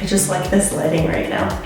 just like this lighting right now.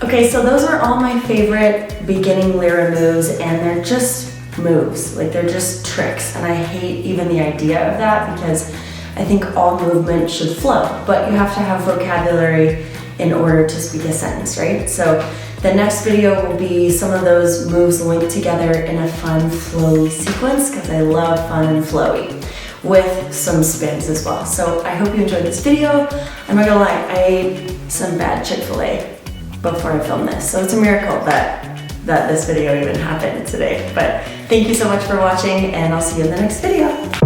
Okay, so those are all my favorite beginning Lyra moves, and they're just moves, like they're just tricks, and I hate even the idea of that because I think all movement should flow, but you have to have vocabulary in order to speak a sentence, right? So the next video will be some of those moves linked together in a fun, flowy sequence, because I love fun and flowy, with some spins as well. So I hope you enjoyed this video. I'm not gonna lie, I ate some bad Chick-fil-A before I filmed this, so it's a miracle that this video even happened today. But thank you so much for watching, and I'll see you in the next video.